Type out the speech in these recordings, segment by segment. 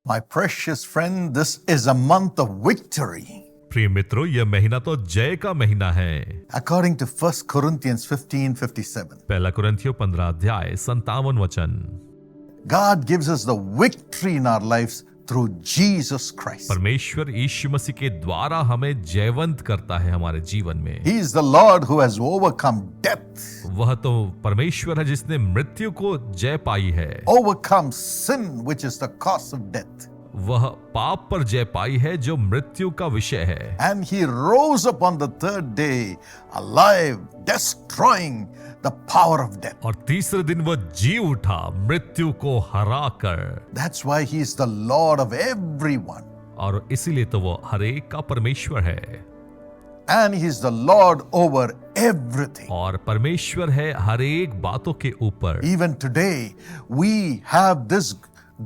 My precious friend, this is a month of victory. प्रिय मित्रों, यह महीना तो जय का महीना है। According to 1 Corinthians 15:57, पहला कुरिन्थियों 15 अध्याय 57 वचन। God gives us the victory in our lives through Jesus Christ. परमेश्वर यीशु मसीह के द्वारा हमें जयवंत करता है हमारे जीवन में। He is the Lord who has overcome death, वह तो परमेश्वर है जिसने मृत्यु को जय पाई है, overcome sin, which is the cause of death. वह पाप पर जय पाई है जो मृत्यु का विषय है। And he rose up on the third day, alive, destroying the power of death. और तीसरे दिन वह जी उठा मृत्यु को हराकर। That's why he is the Lord of everyone. और इसीलिए तो वह हर एक का परमेश्वर है। And he is the Lord over everything. और परमेश्वर है हर एक बातों के ऊपर। Even today, we have this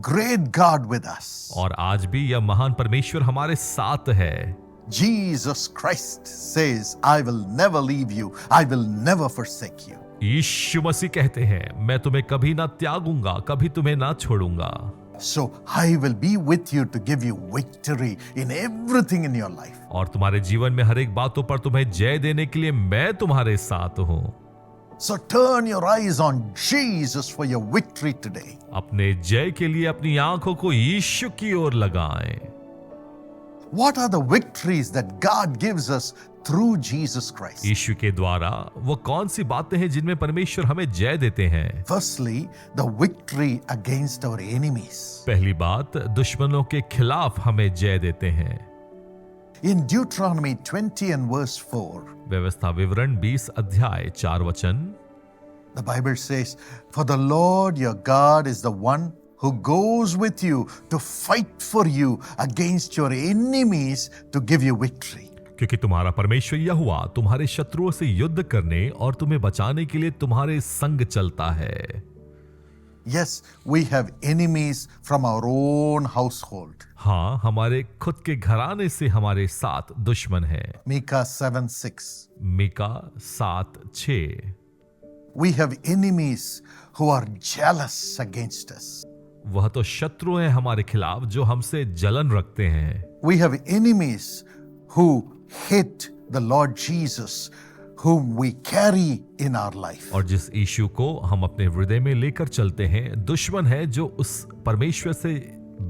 great God with us. और आज भी यह महान परमेश्वर हमारे साथ है। Jesus Christ says, I will never leave you. I will never forsake you. यीशु मसीह कहते हैं, मैं तुम्हें कभी ना त्यागूंगा, कभी तुम्हें ना छोड़ूंगा। So I will be with you to give you victory in everything in your life. और तुम्हारे जीवन में हर एक बातों पर तुम्हें जय देने के लिए मैं तुम्हारे साथ हूँ। So turn your eyes on Jesus for your victory today. अपने जय के लिए अपनी आंखों को यीशु की ओर लगाएं। What are the victories that God gives us through Jesus Christ? यीशु के द्वारा वो कौन सी बातें हैं जिनमें परमेश्वर हमें जय देते हैं? Firstly, the victory against our enemies. पहली बात, दुश्मनों के खिलाफ हमें जय देते हैं। In Deuteronomy 20 and verse 4, व्यवस्था विवरण 20 अध्याय 4 वचन। the Bible says, For the Lord your God is the one who goes with you to fight for you against your enemies to give you victory. क्योंकि तुम्हारा परमेश्वर यहोवा तुम्हारे शत्रुओं से युद्ध करने और तुम्हें बचाने के लिए तुम्हारे संग चलता है। Yes, we have enemies from our own household. हाँ, हमारे खुद के घराने से हमारे साथ दुश्मन है। Micah 7:6. Mika 7:6। We have enemies who are jealous against us. वह तो शत्रु हैं हमारे खिलाफ जो हमसे जलन रखते हैं। We have enemies who hate the Lord Jesus, whom we carry in our life. और जिस यीशु को हम अपने हृदय में लेकर चलते हैं, दुश्मन है जो उस परमेश्वर से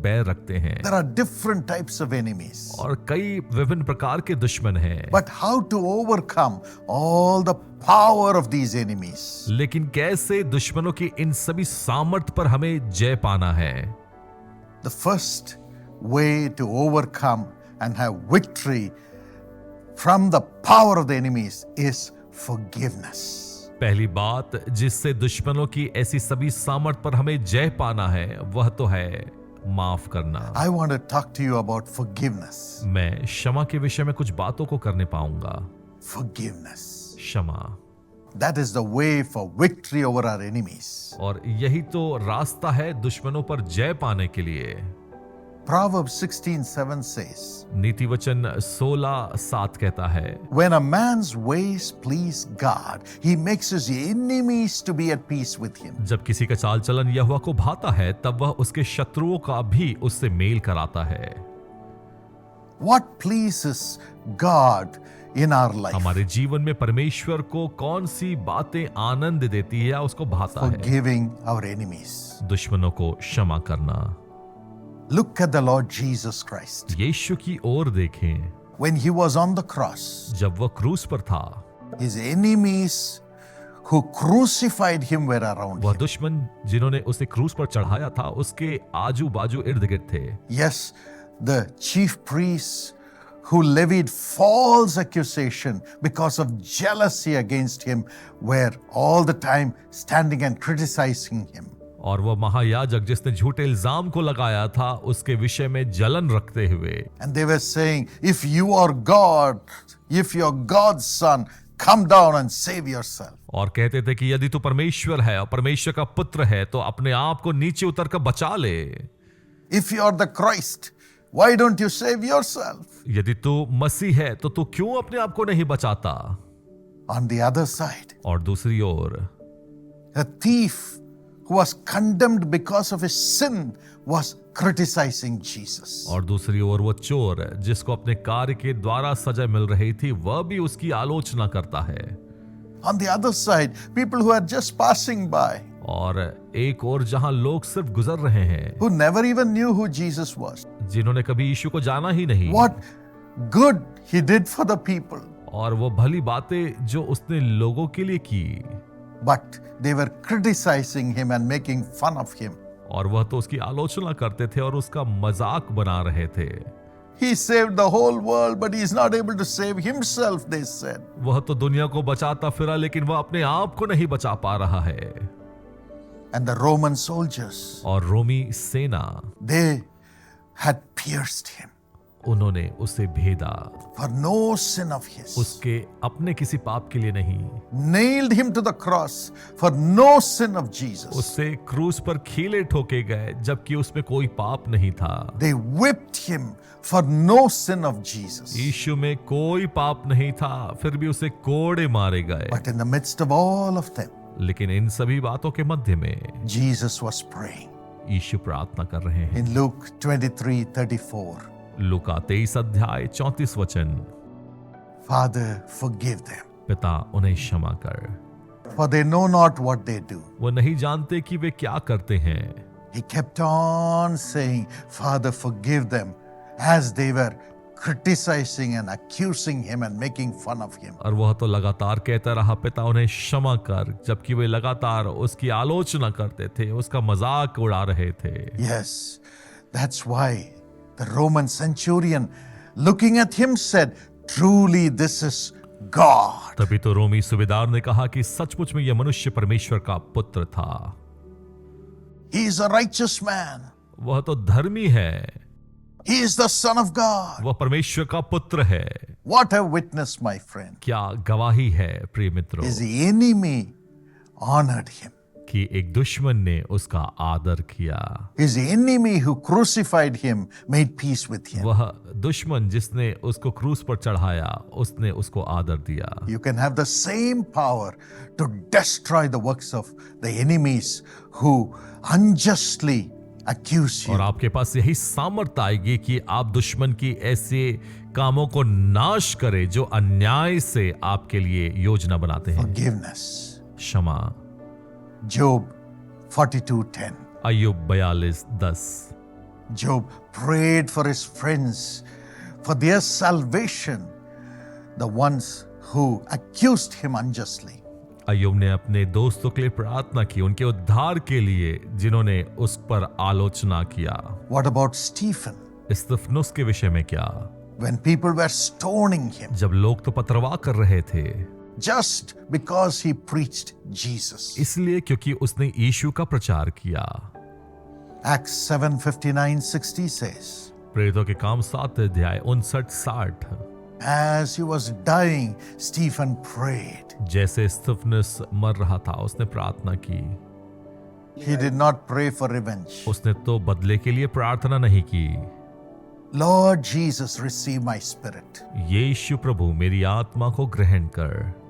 बैर रखते हैं। There are different types of enemies. और कई विभिन्न प्रकार के दुश्मन हैं। But how to overcome all the power of these enemies? लेकिन कैसे दुश्मनों की इन सभी सामर्थ पर हमें जय पाना है? The first way to overcome and have victory from the power of the enemies is forgiveness. पहली बात जिससे दुश्मनों की ऐसी सभी सामर्थ पर हमें जय पाना है, वह तो है माफ करना। I want to talk to you about forgiveness. मैं क्षमा के विषय में कुछ बातों को करने पाऊंगा। Forgiveness. क्षमा। That is the way for victory over our enemies. और यही तो रास्ता है दुश्मनों पर जय पाने के लिए। Proverbs 16:7 says, नीति वचन 16:7 कहता है, When a man's ways please God, he makes his enemies to be at peace with him. जब किसी का चाल चलन यहोवा को भाता है, तब वह उसके शत्रुओं का भी उससे मेल कराता है। What pleases God in our life? हमारे जीवन में परमेश्वर को कौन सी बातें आनंद देती है या उसको भाता है? Forgiving our enemies. दुश्मनों को क्षमा करना। Look at the Lord Jesus Christ. यीशु की ओर देखें। When he was on the cross, जब वह क्रूस पर था, his enemies who crucified him were around वह him. दुश्मन जिन्होंने उसे क्रूस पर चढ़ाया था, उसके आजू बाजू इर्द गिर्द थे। Yes, the chief priests who levied false accusation because of jealousy against him were all the time standing and criticizing him. और वह महायाजक जिसने झूठे इल्जाम को लगाया था, उसके विषय में जलन रखते हुए, And they were saying, if you are God, if you're God's son, come down and save yourself. और कहते थे कि यदि तू परमेश्वर है और परमेश्वर का पुत्र है तो अपने आप को नीचे उतर कर बचा ले। If you are the Christ, why don't you save yourself? यदि तू मसीह है तो तू क्यों अपने आप को नहीं बचाता? On the other side, और दूसरी ओर a thief who was condemned because of his sin, was criticizing Jesus. और दूसरी ओर वो चोर जिसको अपने कार्य के द्वारा सजा मिल रही थी, वह भी उसकी आलोचना करता है। On the other side, people who are just passing by, और एक और जहां लोग सिर्फ गुजर रहे हैं, who never even knew who Jesus was, जिन्होंने कभी यीशु को जाना ही नहीं, what good he did for the people, और वो भली बातें जो उसने लोगों के लिए की, but they were criticizing him and making fun of him. और वह तो उसकी आलोचना करते थे और उसका मजाक बना रहे थे। He saved the whole world, but he is not able to save himself, they said. वह तो दुनिया को बचाता फिरा, लेकिन वह अपने आप को नहीं बचा पा रहा है। And the Roman soldiers, और रोमी सेना, they had pierced him उन्होंने उसे भेदा, for no sin of his, उसके अपने किसी पाप के लिए नहीं, nailed him to the cross for no sin of Jesus. उससे क्रूस पर खीले ठोके गए जबकि उसमें कोई पाप नहीं था। They whipped him for no sin of Jesus. यीशु में कोई पाप नहीं था, फिर भी उसे कोड़े मारे गए। But in the midst of all of them, लेकिन इन सभी बातों के मध्य में Jesus was praying. यीशु प्रार्थना कर रहे हैं। In Luke 23:34, लूका 23 अध्याय 34 वचन, Father, forgive them, पिता उन्हें क्षमा कर, for they know not what they do. वो नहीं जानते कि वे क्या करते हैं। He kept on saying, Father, forgive them, as they were criticizing and accusing him and making fun of him. और वह तो लगातार कहता रहा, पिता उन्हें क्षमा कर, जबकि वे लगातार उसकी आलोचना करते थे, उसका मजाक उड़ा रहे थे। Yes, that's why the Roman centurion, looking at him, said, Truly this is God. तभी तो रोमी सूबेदार ने कहा कि सचमुच में यह मनुष्य परमेश्वर का पुत्र था। He is a righteous man. वह तो धर्मी है, He is the Son of God. वह परमेश्वर का पुत्र है। What a witness, my friend. क्या गवाही है प्रिय मित्रों, His enemy honored him. कि एक दुश्मन ने उसका आदर किया। His enemy who crucified him made peace with him. वह दुश्मन जिसने उसको क्रूस पर चढ़ाया, उसने उसको आदर दिया। You can have the same power to destroy the works of the enemies who unjustly accuse you. और आपके पास यही सामर्थ्य आएगी कि आप दुश्मन की ऐसे कामों को नाश करें जो अन्याय से आपके लिए योजना बनाते हैं। Forgiveness. क्षमा। Job 42:10. Ayyub 42:10। Job prayed for his friends for their salvation, the ones who accused him unjustly. अय्यूब ने अपने दोस्तों के लिए प्रार्थना की, उनके उद्धार के लिए जिन्होंने उस पर आलोचना किया। What about Stephen? स्तिफनुस के विषय में क्या? When people were stoning him जब लोग तो पथरवाह कर रहे थे, just because he preached Jesus. इसलिए क्योंकि उसने यीशु का प्रचार किया। Acts 7:59-60 says, प्रेरितों के काम 7 अध्याय 59-60। as he was dying, Stephen prayed. जैसे स्तिफनुस मर रहा था, उसने प्रार्थना की। He did not pray for revenge. उसने तो बदले के लिए प्रार्थना नहीं की। Lord Jesus, receive my spirit. यीशु प्रभु मेरी आत्मा को ग्रहण कर।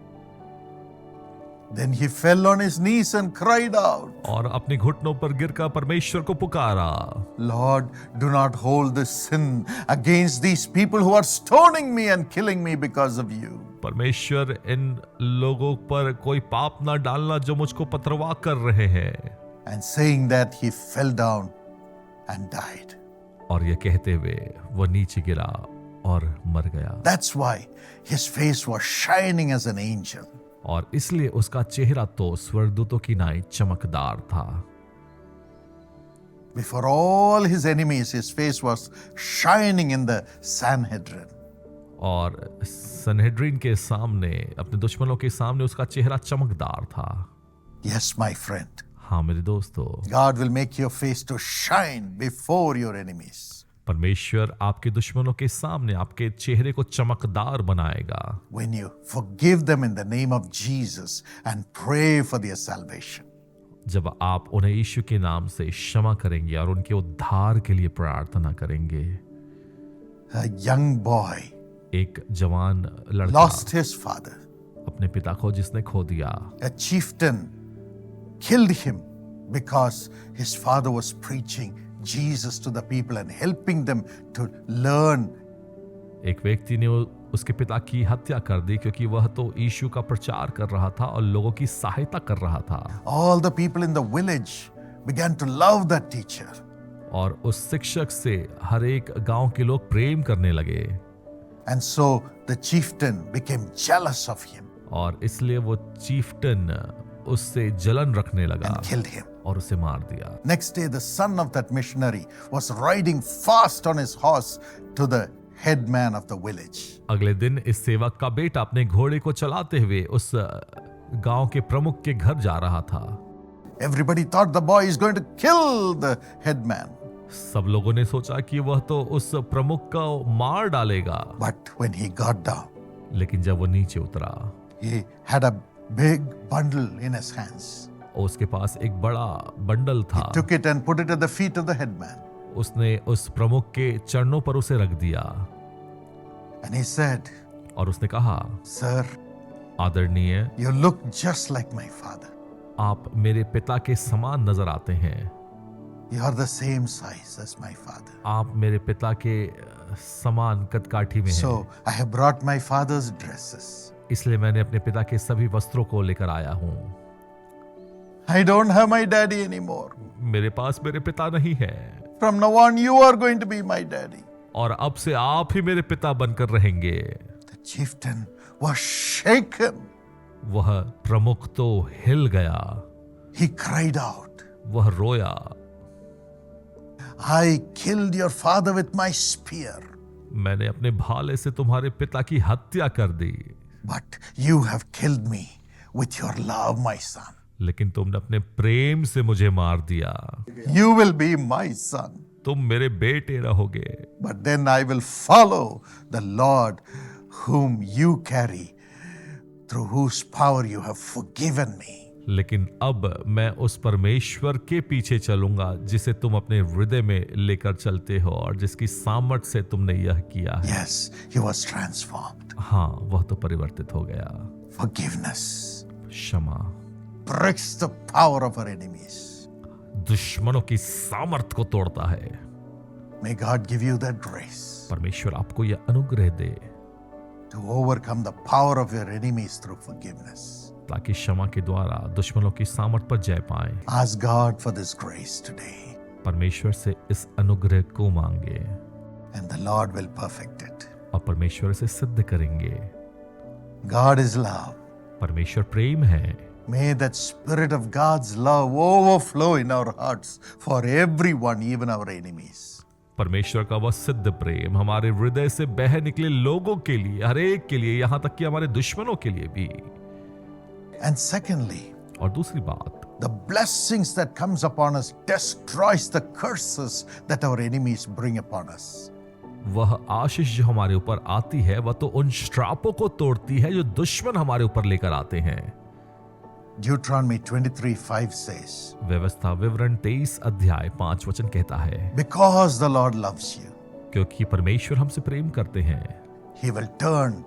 Then he fell on his knees and cried out, और अपने घुटनों पर गिरकर परमेश्वर को पुकारा, Lord, do not hold this sin against these people who are stoning me and killing me because of you. परमेश्वर इन लोगों पर कोई पाप ना डालना जो मुझको पथरवाह कर रहे हैं। And saying that, he fell down and died. और यह कहते हुए वह नीचे गिरा और मर गया। That's why his face was shining as an angel. और इसलिए उसका चेहरा तो स्वर्गदूतों की नाई चमकदार था। Before all his enemies, his face was shining in the Sanhedrin. और सनहेड्रिन के सामने, अपने दुश्मनों के सामने उसका चेहरा चमकदार था। Yes, my friend. हाँ मेरे दोस्तों, God will make your face to shine before your enemies. परमेश्वर आपके दुश्मनों के सामने आपके चेहरे को चमकदार बनाएगा When you forgive them in the name of Jesus and pray for their salvation. जब आप उन्हें यीशु के नाम से क्षमा करेंगे और उनके उद्धार के लिए प्रार्थना करेंगे। A young boy एक जवान लड़का lost his father. अपने पिता को जिसने खो दिया, A chieftain killed him because his father was preaching Jesus to the people and helping them to learn. एक व्यक्ति ने उसके पिता की हत्या कर दी क्योंकि वह तो यीशु का प्रचार कर रहा था और लोगों की सहायता कर रहा था। All the people in the village began to love that teacher. और उस शिक्षक से हर एक गांव के लोग प्रेम करने लगे। And so the chieftain became jealous of him और इसलिए वो चीफ्टन उससे जलन रखने लगा and killed him. और उसे मार दिया। Next day, the son of that missionary was riding fast on his horse to the headman of the village. अगले दिन इस सेवक का बेटा अपने घोड़े को चलाते हुए उस गांव के प्रमुख के घर जा रहा था। Everybody thought the boy is going to kill the headman. सब लोगों ने सोचा कि वह तो उस प्रमुख को मार डालेगा। But when he got down, लेकिन जब वो नीचे उतरा, he had a big bundle in his hands. और उसके पास एक बड़ा बंडल था। He took it and put it at the feet of the headman. उसने उस प्रमुख के चरणों पर उसे रख दिया And he said, और उसने कहा, Sir, आदरणीय, you look just like my father. आप मेरे पिता के समान नजर आते हैं। You are the same size as my father. आप मेरे पिता के समान कदकाठी में हैं। So I have brought my father's dresses. इसलिए मैंने अपने पिता के सभी वस्त्रों को लेकर आया हूँ। I don't have my daddy anymore. मेरे पास मेरे पिता नहीं है From now on, you are going to be my daddy. और अब से आप ही मेरे पिता बनकर रहेंगे। The chieftain was shaken. वह प्रमुख तो हिल गया। He cried out, वह रोया, I killed your father with my spear, मैंने अपने भाले से तुम्हारे पिता की हत्या कर दी, but you have killed me with your love, my son. लेकिन तुमने अपने प्रेम से मुझे मार दिया। You will be my son. तुम मेरे बेटे रहोगे। But then I will follow the Lord whom you carry, through whose power you have forgiven me. लेकिन अब मैं उस परमेश्वर के पीछे चलूंगा जिसे तुम अपने हृदय में लेकर चलते हो और जिसकी सामर्थ से तुमने यह किया है। Yes, he was transformed. हाँ, वह तो परिवर्तित हो गया। Forgiveness क्षमा breaks the power of our enemies. दुश्मनों की सामर्थ को तोड़ता है। May God give you that grace परमेश्वर आपको यह अनुग्रह दे to overcome the power of your enemies through forgiveness. ताकि क्षमा के द्वारा दुश्मनों की सामर्थ पर जय पाए। Ask God for this grace today, परमेश्वर से इस अनुग्रह को मांगे and the Lord will perfect it. और परमेश्वर से सिद्ध करेंगे। God is love. परमेश्वर प्रेम है। May that spirit of God's love overflow in our hearts for everyone, even our enemies. परमेश्वर का वह सिद्ध प्रेम हमारे हृदय से बह निकले लोगों के लिए, हर एक के लिए, यहां तक कि हमारे दुश्मनों के लिए भी। And secondly, और दूसरी बात, the blessings that comes upon us destroys the curses that our enemies bring upon us. वह आशीष जो हमारे ऊपर आती है वह तो उन श्रापों को तोड़ती है जो दुश्मन हमारे ऊपर लेकर आते हैं। Deuteronomy 23:5 says, व्यवस्था विवरण 23 अध्याय 5 वचन कहता है, because the Lord loves you, क्योंकि परमेश्वर हमसे प्रेम करते हैं, He will turn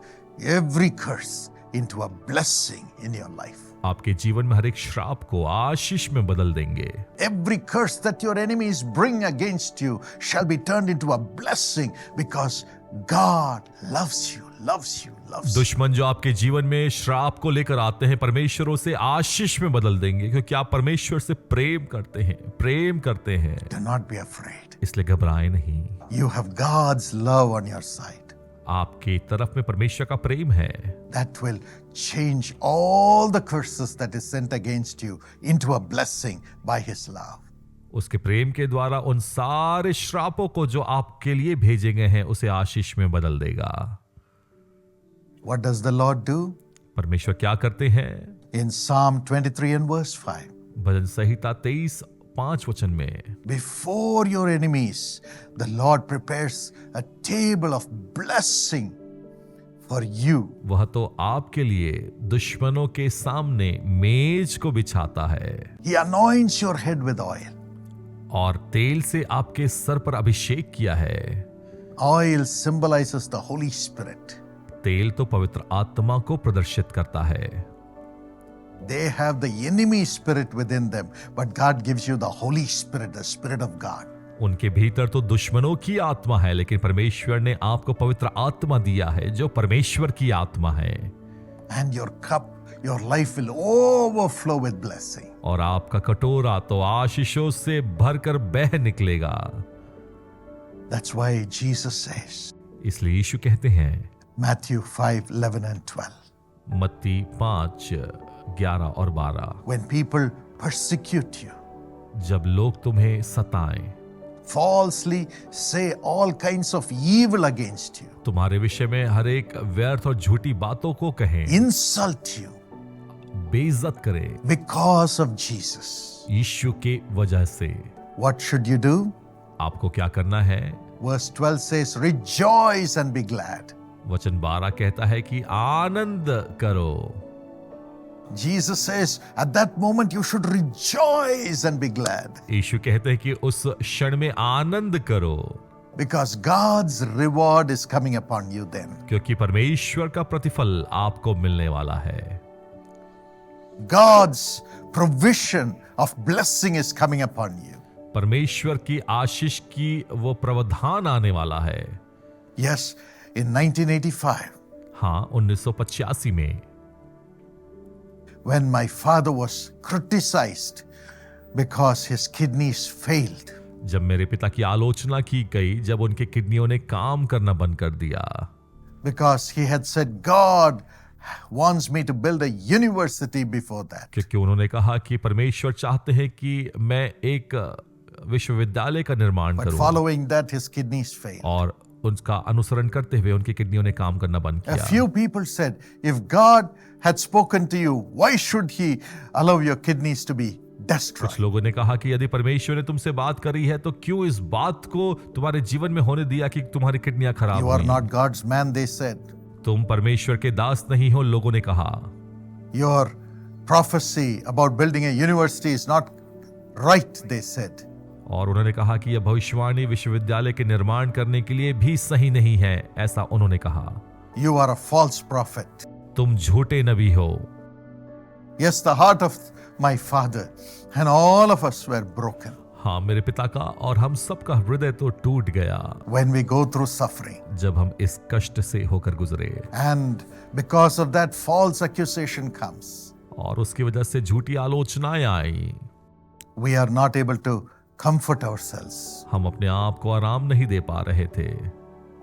every curse into a blessing in your life. आपके जीवन में हर एक श्राप को आशीष में बदल देंगे। Every curse that your enemies bring against you shall be turned into a blessing because God loves you, loves you, loves you. दुश्मन जो आपके जीवन में श्राप को लेकर आते हैं परमेश्वर उसे आशीष में बदल देंगे क्योंकि आप परमेश्वर से प्रेम करते हैं, प्रेम करते हैं। Do not be afraid. इसलिए घबराएं नहीं। You have God's love on your side. आपकी तरफ में परमेश्वर का प्रेम है। That will change all the curses that is sent against you into a blessing by His love. उसके प्रेम के द्वारा उन सारे श्रापों को जो आपके लिए भेजे गए हैं उसे आशीष में बदल देगा। What does the Lord do? परमेश्वर क्या करते हैं? In Psalm 23 and verse 5. भजन संहिता 23:5 वचन में, Before your enemies, the Lord prepares a table of blessing for you. वह तो आपके लिए दुश्मनों के सामने मेज को बिछाता है He anoints your head with oil. और तेल से आपके सर पर अभिषेक किया है। Oil symbolizes the Holy Spirit. तेल तो पवित्र आत्मा को प्रदर्शित करता है। They have the enemy spirit within them, but God gives you the Holy Spirit, the Spirit of God. उनके भीतर तो दुश्मनों की आत्मा है, लेकिन परमेश्वर ने आपको पवित्र आत्मा दिया है जो परमेश्वर की आत्मा है। And your cup, your life will overflow with blessing. और आपका कटोरा तो आशीषों से भरकर बह निकलेगा। That's why Jesus says, इसलिए यीशु कहते हैं Matthew 5:11 and 12. मत्ती 5:11 और 12, When people persecute you, जब लोग तुम्हें सताएं, falsely say all kinds of evil against you, तुम्हारे विषय में हर एक व्यर्थ और झूठी बातों को कहें, insult you बेइज्जत करें because of Jesus, यीशु के वजह से, what should you do? आपको क्या करना है? Verse 12 says, rejoice and be glad. वचन 12 कहता है कि आनंद करो। Jesus says, at that moment you should rejoice and be glad, यीशु कहते हैं कि उस क्षण में आनंद करो, because God's reward is coming upon you then. क्योंकि परमेश्वर का प्रतिफल आपको मिलने वाला है। God's provision of blessing is coming upon you. परमेश्वर की आशीष की वो प्रावधान आने वाला है। Yes, in 1985, हाँ, 1985 में when my father was criticized because his kidneys failed, जब मेरे पिता की आलोचना की गई, जब उनके किडनियों ने काम करना बंद कर दिया, because he had said God wants me to build a university before that. क्योंकि उन्होंने कहा कि परमेश्वर चाहते हैं कि मैं एक विश्वविद्यालय का निर्माण But करूं, following that, his kidneys failed. और उसका अनुसरण करते हुए उनकी किडनियों ने काम करना बंद A किया। few people said, if God had spoken to you, why should he allow your kidneys to be destroyed? कुछ लोगों ने कहा कि यदि परमेश्वर ने तुमसे बात करी है तो क्यों इस बात को तुम्हारे जीवन में होने दिया कि तुम्हारी किडनियां खराब You are हुई? not God's man, they said. तुम परमेश्वर के दास नहीं हो, लोगों ने कहा। Your prophecy about building a university is not right, they said. और उन्होंने कहा कि यह भविष्यवाणी विश्वविद्यालय के निर्माण करने के लिए भी सही नहीं है, ऐसा उन्होंने कहा। You are a false prophet. तुम झूठे नबी हो। Yes, the heart of my father and all of us were broken हाँ, मेरे पिता का और हम सबका हृदय तो टूट गया when we go through suffering. जब हम इस कष्ट से होकर गुजरे, And because of that, false accusation comes. और उसकी वजह से झूठी आलोचनाएं आई। We are not able to comfort ourselves. हम अपने आप को आराम नहीं दे पा रहे थे।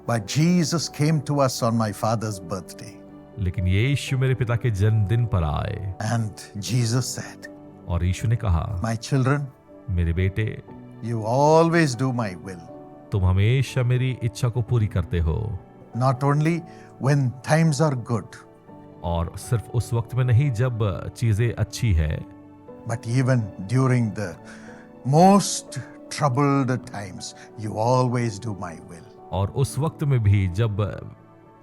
But Jesus came to us on my father's birthday. लेकिन यीशु मेरे पिता के जन्मदिन पर आए, And Jesus said, और यीशु ने कहा, my children, मेरे बेटे, you always do my will. तुम हमेशा मेरी इच्छा को पूरी करते हो, Not only when times are good, और सिर्फ उस वक्त में नहीं जब चीजें अच्छी है, but even during the most troubled times, you always do my will. और उस वक्त में भी जब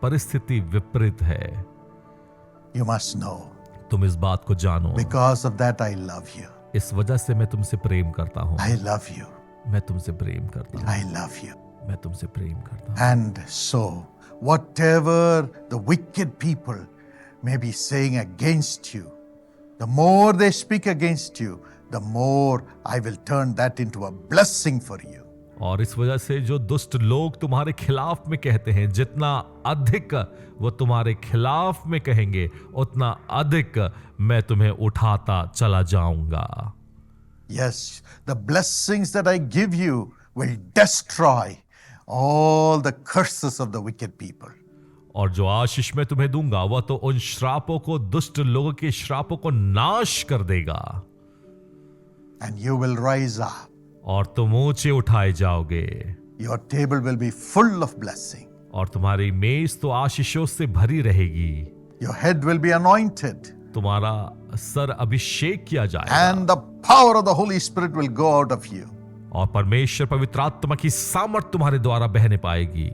परिस्थिति विपरीत है। You must know. तुम इस बात को जानो, Because of that, I love you. इस वजह से मैं तुमसे प्रेम करता हूँ। I love you. मैं तुमसे प्रेम करता हूँ। I love you. मैं तुमसे प्रेम करता हूँ। And so, whatever the wicked people may be saying against you, the more they speak against you, the more I will turn that into a blessing for you. और इस वजह से जो दुष्ट लोग तुम्हारे खिलाफ में कहते हैं, जितना अधिक वो तुम्हारे खिलाफ में कहेंगे, उतना अधिक मैं तुम्हें उठाता चला जाऊंगा। Yes, the blessings that I give you will destroy all the curses of the wicked people. और जो आशीष मैं तुम्हें दूंगा वह तो उन श्रापों को, दुष्ट लोगों के श्रापों को नाश कर देगा। And you will rise up. और तुम ऊंचे उठाए जाओगे। Your table will be full of blessing. और तुम्हारी मेज तो आशीषों से भरी रहेगी। Your head will be anointed. तुम्हारा सर अभिषेक किया जाएगा। And the power of the Holy Spirit will go out of you. और परमेश्वर पवित्र आत्मा की सामर्थ तुम्हारे द्वारा बहने पाएगी।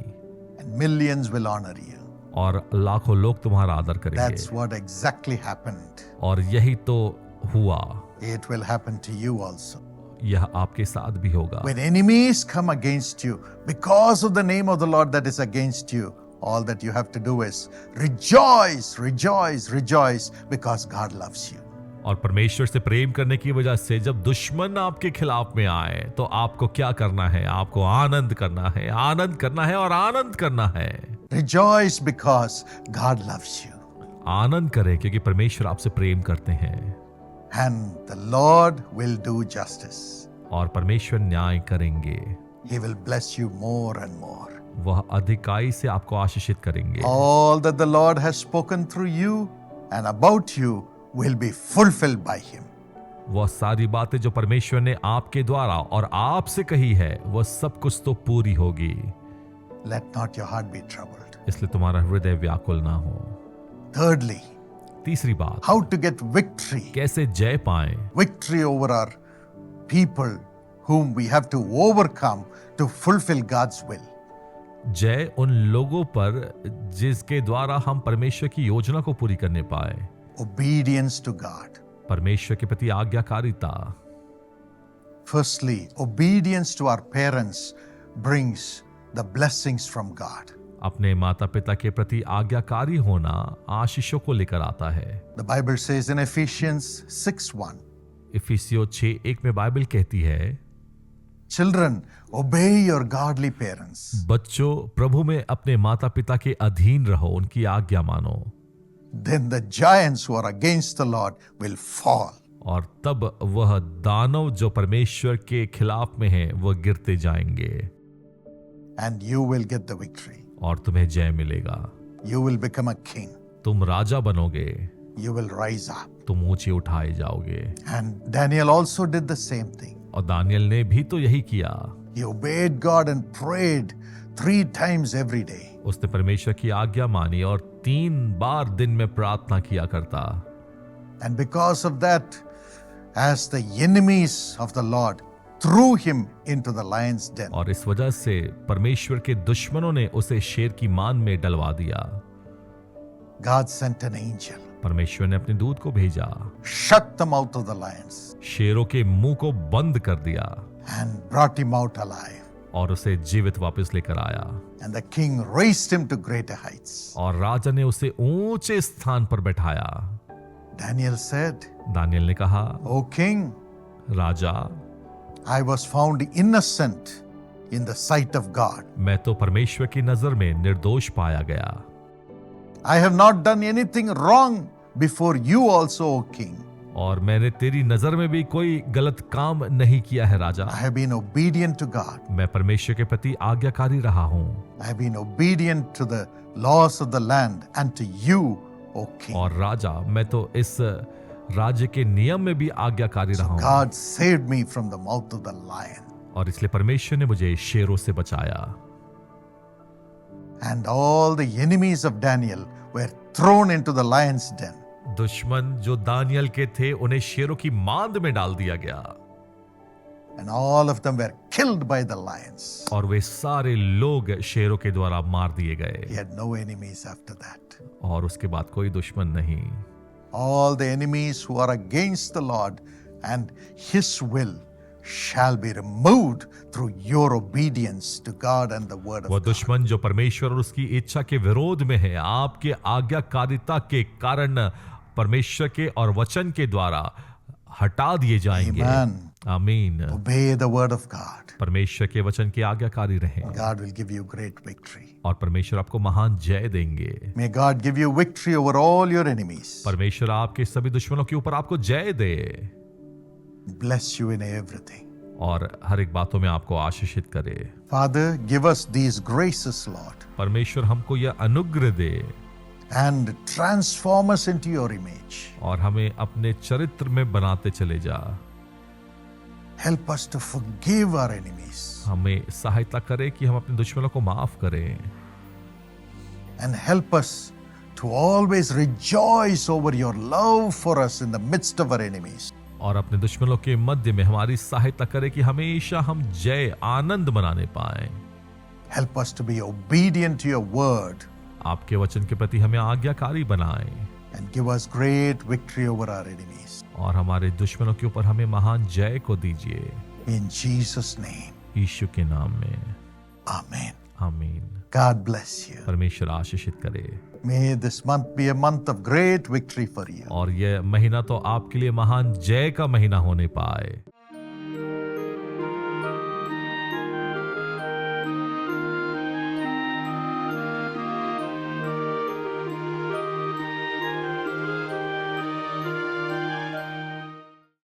And millions will honor you. और लाखों लोग तुम्हारा आदर करेंगे। That's what exactly happened. और यही तो हुआ। It will happen to you also. यह आपके साथ भी होगा। When enemies come against you, because of the name of the Lord that is against you, all that you have to do is rejoice, rejoice, rejoice, because God loves you. और परमेश्वर से प्रेम करने की वजह से जब दुश्मन आपके खिलाफ में आए तो आपको क्या करना है? आपको आनंद करना है, आनंद करना है और आनंद करना है। Rejoice because God loves you. आनंद करें क्योंकि परमेश्वर आपसे प्रेम करते हैं And the Lord will do justice. और परमेश्वर न्याय करेंगे। He will bless you more and more. वह अधिकाई से आपको आशीषित करेंगे। All that the Lord has spoken through you and about you will be fulfilled by Him. वह सारी बातें जो परमेश्वर ने आपके द्वारा और आपसे कही है वह सब कुछ तो पूरी होगी। Let not your heart be troubled. इसलिए तुम्हारा हृदय व्याकुल ना हो। Thirdly, तीसरी बात, how to get victory. कैसे जय पाएं? Victory over our people whom we have to overcome to fulfill God's will. जय उन लोगों पर जिसके द्वारा हम परमेश्वर की योजना को पूरी करने पाए। Obedience to God. परमेश्वर के प्रति आज्ञाकारिता। Firstly, obedience to our parents brings the blessings from God. अपने माता पिता के प्रति आज्ञाकारी होना आशीषों को लेकर आता है। The Bible says in Ephesians 6:1, इफिसियों 6:1 में बाइबल कहती है, Children, obey your godly parents. बच्चों प्रभु में अपने माता पिता के अधीन रहो, उनकी आज्ञा मानो। Then the giants who are against the Lord will fall. और तब वह दानव जो परमेश्वर के खिलाफ में हैं वह गिरते जाएंगे And you will get the victory. और तुम्हें जय मिलेगा। You will become a king. तुम राजा बनोगे, You will rise up. तुम ऊंचे उठाए जाओगे। And Daniel also did the same thing. और दानियल ने भी तो यही किया। He obeyed God and prayed 3 times every day. उसने परमेश्वर की आज्ञा मानी और 3 बार दिन में प्रार्थना किया करता। And because of that, as the enemies of the Lord threw him into the lion's den, और इस वजह से परमेश्वर के दुश्मनों ने उसे शेर की मान में डलवा दिया। God sent an angel, परमेश्वर ने अपने दूत को भेजा, shut the mouth of the lions, शेरों के मुंह को बंद कर दिया and brought him out alive. और उसे जीवित वापस लेकर आया। And the king raised him to greater heights. और राजा ने उसे ऊंचे स्थान पर बैठाया। Daniel said, दानियल ने कहा, O king, Raja, I was found innocent in the sight of God. मैं तो परमेश्वर की नजर में निर्दोष पाया गया। I have not done anything wrong before you also, O king. और मैंने तेरी नजर में भी कोई गलत काम नहीं किया है राजा। I have been obedient to God. मैं परमेश्वर के प्रति आज्ञाकारी रहा हूँ I have been obedient to the laws of the land and to you, O king. और राजा मैं तो इस राज्य के नियम में भी आज्ञाकारी रहा हूँ। God saved me from the mouth of the lion. और इसलिए परमेश्वर ने मुझे शेरों से बचाया। And all the enemies of Daniel were thrown into the lion's den. दुश्मन जो दानियल के थे उन्हें शेरों की मांद में डाल दिया गया And all of them were killed by the lions. और वे सारे लोग शेरों के द्वारा मार दिए गए He had no enemies after that. और उसके बाद कोई दुश्मन नहीं। All the enemies who are against the Lord and His will shall be removed through your obedience to God and the word of वह God. दुश्मन जो परमेश्वर और उसकी इच्छा के विरोध में है आपके आज्ञाकारिता के कारण परमेश्वर के और वचन के द्वारा हटा दिए जाएंगे। Amen. आमीन। Obey the word of God. परमेश्वर के वचन की आज्ञाकारी रहें God will give you great victory. और परमेश्वर आपको महान जय देंगे। May God give you victory over all your enemies. परमेश्वर आपके सभी दुश्मनों के ऊपर आपको जय दे Bless you in everything. और हर एक बातों में आपको आशीषित करे। Father, give us these graces, Lord, परमेश्वर हमको यह अनुग्रह दे and transform us into your image. और हमें अपने चरित्र में बनाते चले जा। Help us to forgive our enemies हमें सहायता करे कि हम अपने दुश्मनों को माफ करें and help us to always rejoice over your love for us in the midst of our enemies. और अपने दुश्मनों के मध्य में हमारी सहायता करे कि हमेशा हम जय आनंद मनाने पाए। Help us to be obedient to your word आपके वचन के प्रति हमें आज्ञाकारी बनाए and give us great victory over our enemies. और हमारे दुश्मनों के ऊपर हमें महान जय को दीजिए In Jesus' name, यीशु के नाम में Amen. आमीन। God bless you. परमेश्वर आशीषित करे। May this month be a month of great victory for you. और यह महीना तो आपके लिए महान जय का महीना होने पाए।